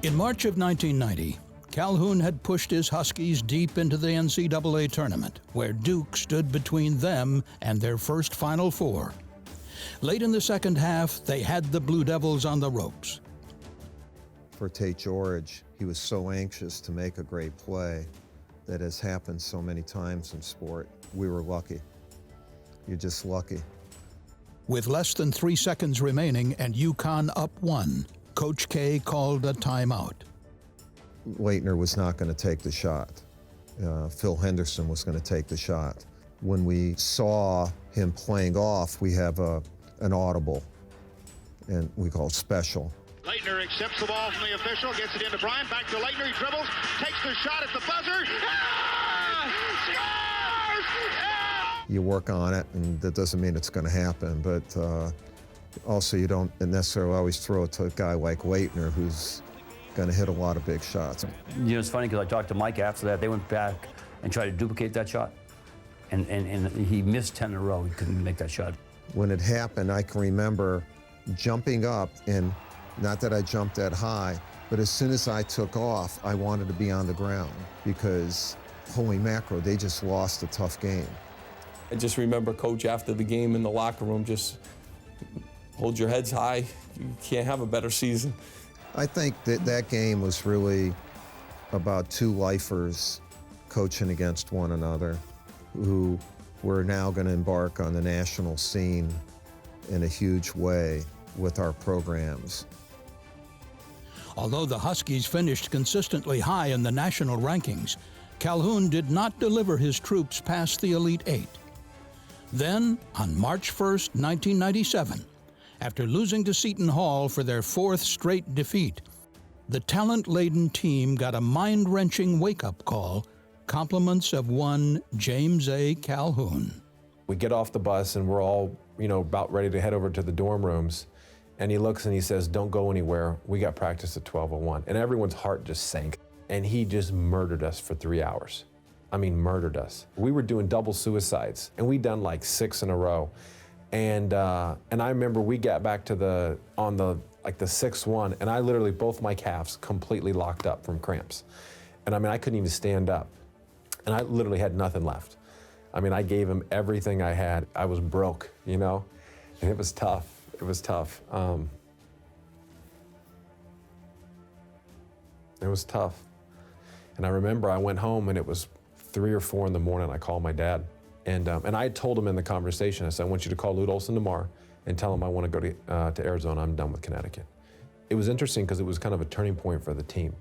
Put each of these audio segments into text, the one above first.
In March of 1990, Calhoun had pushed his Huskies deep into the NCAA Tournament, where Duke stood between them and their first Final Four. Late in the second half, they had the Blue Devils on the ropes. For Tate George, he was so anxious to make a great play that has happened so many times in sport. We were lucky. You're just lucky. With less than 3 seconds remaining and UConn up 1, Coach K called a timeout. Leitner was not going to take the shot. Phil Henderson was going to take the shot. When we saw him playing off, we have an audible, and we call it special. Leitner accepts the ball from the official, gets it into Bryant, back to Leitner, he dribbles, takes the shot at the buzzer. Scores! You work on it, and that doesn't mean it's going to happen, but also you don't necessarily always throw it to a guy like Leitner, who's going to hit a lot of big shots. You know, it's funny because I talked to Mike after that. They went back and tried to duplicate that shot, and he missed 10 in a row. He couldn't make that shot. When it happened, I can remember jumping up, and not that I jumped that high, but as soon as I took off, I wanted to be on the ground because, holy macro, they just lost a tough game. I just remember Coach after the game in the locker room, just hold your heads high. You can't have a better season. I think that game was really about two lifers coaching against one another who were now going to embark on the national scene in a huge way with our programs. Although the Huskies finished consistently high in the national rankings, Calhoun did not deliver his troops past the Elite Eight. Then, on March 1st, 1997, after losing to Seton Hall for their 4th straight defeat, the talent-laden team got a mind-wrenching wake-up call, compliments of one James A. Calhoun. We get off the bus and we're all, about ready to head over to the dorm rooms. And he looks and he says, "Don't go anywhere. We got practice at 12:01. And everyone's heart just sank. And he just murdered us for 3 hours. I mean, murdered us. We were doing double suicides, and we'd done like 6 in a row. And I remember we got back to the 6th one, and I literally, both my calves completely locked up from cramps. And I mean, I couldn't even stand up. And I literally had nothing left. I mean, I gave him everything I had. I was broke, and it was tough. It was tough. It was tough. And I remember I went home and it was 3 or 4 in the morning. I called my dad. And I had told him in the conversation, I said, "I want you to call Lute Olson tomorrow and tell him I want to go to Arizona. I'm done with Connecticut." It was interesting because it was kind of a turning point for the team.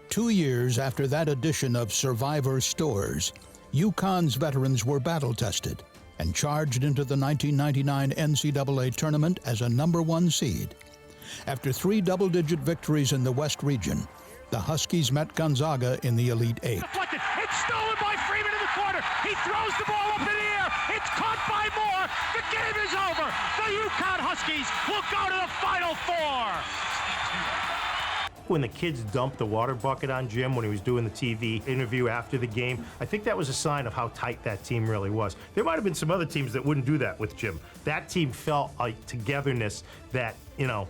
2 years after that edition of Survivor Stores, UConn's veterans were battle-tested and charged into the 1999 NCAA Tournament as a #1 seed. After 3 double-digit victories in the West region, the Huskies met Gonzaga in the Elite Eight. Deflected. It's stolen by Freeman in the corner. He throws the ball up in the air. It's caught by Moore. The game is over. The UConn Huskies will go to the Final Four. When the kids dumped the water bucket on Jim when he was doing the TV interview after the game, I think that was a sign of how tight that team really was. There might have been some other teams that wouldn't do that with Jim. That team felt like togetherness that,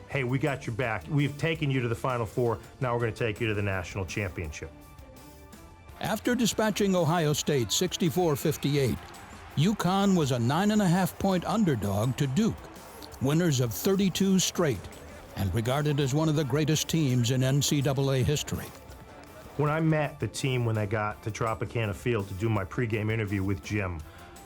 hey, we got your back. We've taken you to the Final Four. Now we're going to take you to the national championship. After dispatching Ohio State 64-58, UConn was a 9.5-point underdog to Duke, winners of 32 straight, and regarded as one of the greatest teams in NCAA history. When I met the team when they got to Tropicana Field to do my pregame interview with Jim,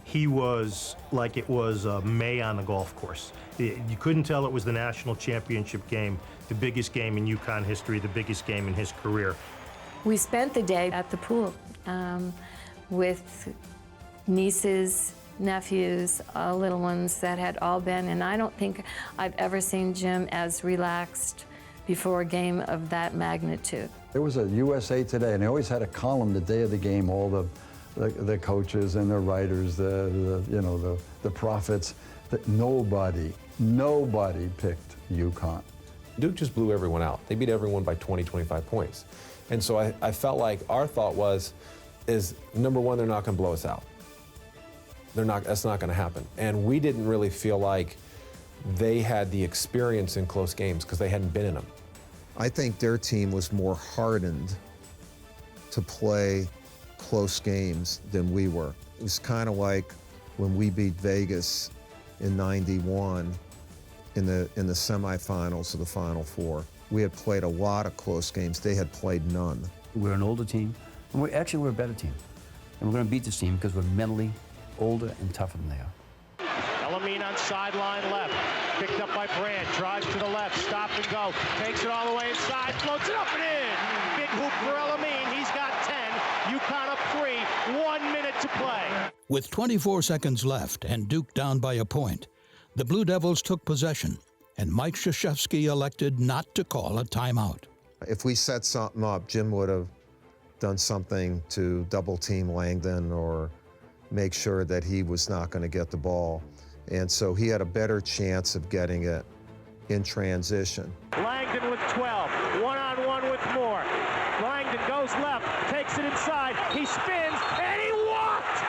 he was like it was May on the golf course. You couldn't tell it was the national championship game, the biggest game in UConn history, the biggest game in his career. We spent the day at the pool with nieces, nephews, little ones that had all been, and I don't think I've ever seen Jim as relaxed before a game of that magnitude. There was a USA Today, and they always had a column the day of the game, all the coaches and the writers, the prophets, that nobody picked UConn. Duke just blew everyone out. They beat everyone by 20, 25 points. And so I felt like our thought is number one, they're not going to blow us out. That's not going to happen. And we didn't really feel like they had the experience in close games because they hadn't been in them. I think their team was more hardened to play close games than we were. It was kind of like when we beat Vegas in '91 in the semifinals of the Final Four. We had played a lot of close games. They had played none. We're an older team, and we're a better team. And we're going to beat this team because we're mentally older and tougher than they are. Elamine on sideline left. Picked up by Brand. Drives to the left. Stop and go. Takes it all the way inside. Floats it up and in. Big hoop for Elamine. He's got 10. UConn up 3. 1 minute to play. With 24 seconds left and Duke down by a point, the Blue Devils took possession, and Mike Krzyzewski elected not to call a timeout. If we set something up, Jim would have done something to double team Langdon or make sure that he was not going to get the ball. And so he had a better chance of getting it in transition. Langdon with 12. One-on-one with Moore. Langdon goes left, takes it inside. He spins, and he walked!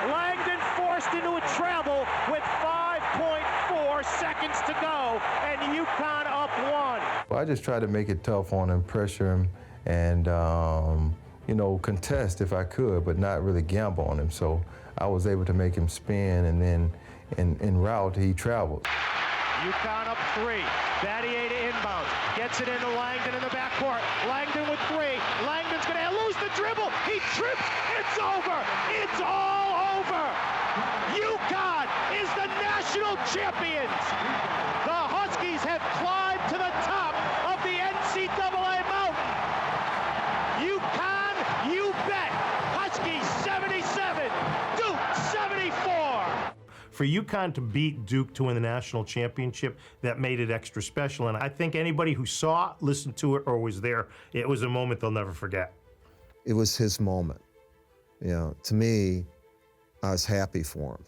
Langdon forced into a treble with 5.4 seconds to go, and UConn up 1. I just tried to make it tough on him, pressure him, and you know, contest if I could, but not really gamble on him. So I was able to make him spin, and then en route he traveled. UConn up 3. Battier to inbound. Gets it into Langdon in the backcourt. Langdon with 3. Langdon's going to lose the dribble. He trips. It's over. It's all over. UConn is the national champions. The Huskies have climbed to the top of the NCAA mountain. UConn, you bet. Huskies 77. Duke 74. For UConn to beat Duke to win the national championship, that made it extra special. And I think anybody who saw it, listened to it, or was there, it was a moment they'll never forget. It was his moment. You know, to me, I was happy for him.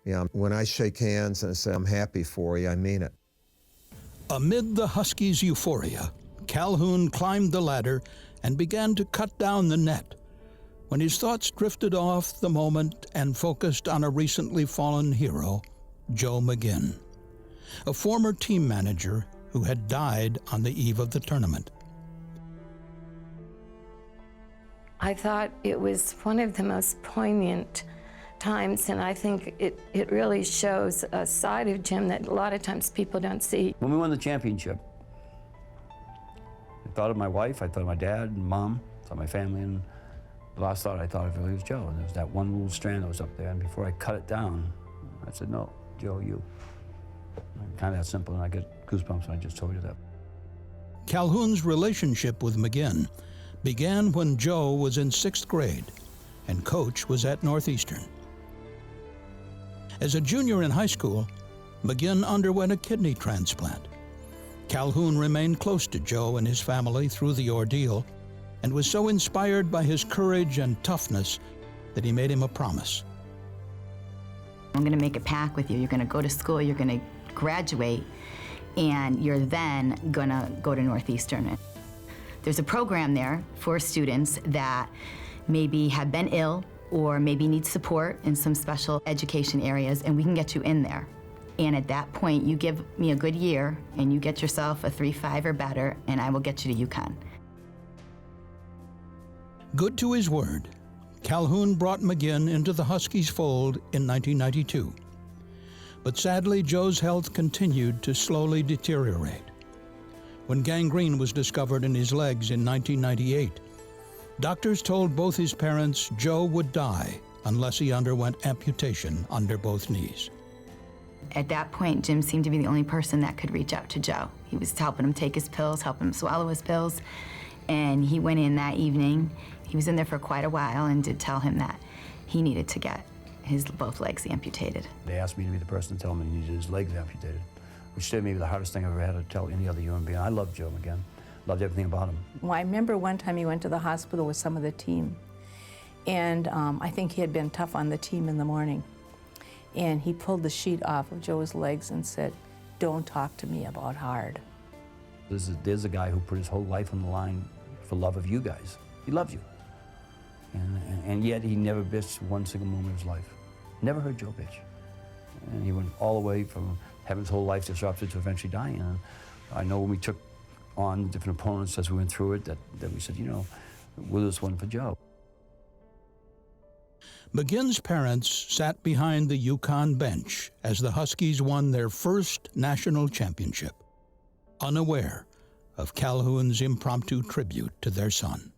You know, when I shake hands and I say, I'm happy for you, I mean it. Amid the Huskies' euphoria, Calhoun climbed the ladder and began to cut down the net, when his thoughts drifted off the moment and focused on a recently fallen hero, Joe McGann, a former team manager who had died on the eve of the tournament. I thought it was one of the most poignant times, and I think it really shows a side of Jim that a lot of times people don't see. When we won the championship, I thought of my wife, I thought of my dad and mom, I thought of my family, and the last thought I thought of really was Joe. And there was that one little strand that was up there, and before I cut it down, I said, no, Joe, you. Kind of that simple, and I get goosebumps when I just told you that. Calhoun's relationship with McGann began when Joe was in 6th grade and Coach was at Northeastern. As a junior in high school, McGann underwent a kidney transplant. Calhoun remained close to Joe and his family through the ordeal, and was so inspired by his courage and toughness that he made him a promise. I'm going to make a pact with you. You're going to go to school, you're going to graduate, and you're then going to go to Northeastern. There's a program there for students that maybe have been ill or maybe need support in some special education areas, and we can get you in there. And at that point, you give me a good year, and you get yourself a 3.5 or better, and I will get you to UConn. Good to his word, Calhoun brought McGann into the Huskies' fold in 1992. But sadly, Joe's health continued to slowly deteriorate. When gangrene was discovered in his legs in 1998, doctors told both his parents Joe would die unless he underwent amputation under both knees. At that point, Jim seemed to be the only person that could reach out to Joe. He was helping him take his pills, helping him swallow his pills, and he went in that evening. He was in there for quite a while and did tell him that he needed to get his both legs amputated. They asked me to be the person to tell him he needed his legs amputated, which to me was the hardest thing I've ever had to tell any other human being. I loved Joe McGann, loved everything about him. Well, I remember one time he went to the hospital with some of the team, and I think he had been tough on the team in the morning. And he pulled the sheet off of Joe's legs and said, "Don't talk to me about hard." There's a guy who put his whole life on the line for love of you guys. He loves you. And yet he never bitched one single moment of his life. Never heard Joe bitch. And he went all the way from having his whole life disrupted to eventually dying. And I know when we took on different opponents as we went through it that we said, you know, will this one for Joe? McGann's parents sat behind the UConn bench as the Huskies won their first national championship, unaware of Calhoun's impromptu tribute to their son.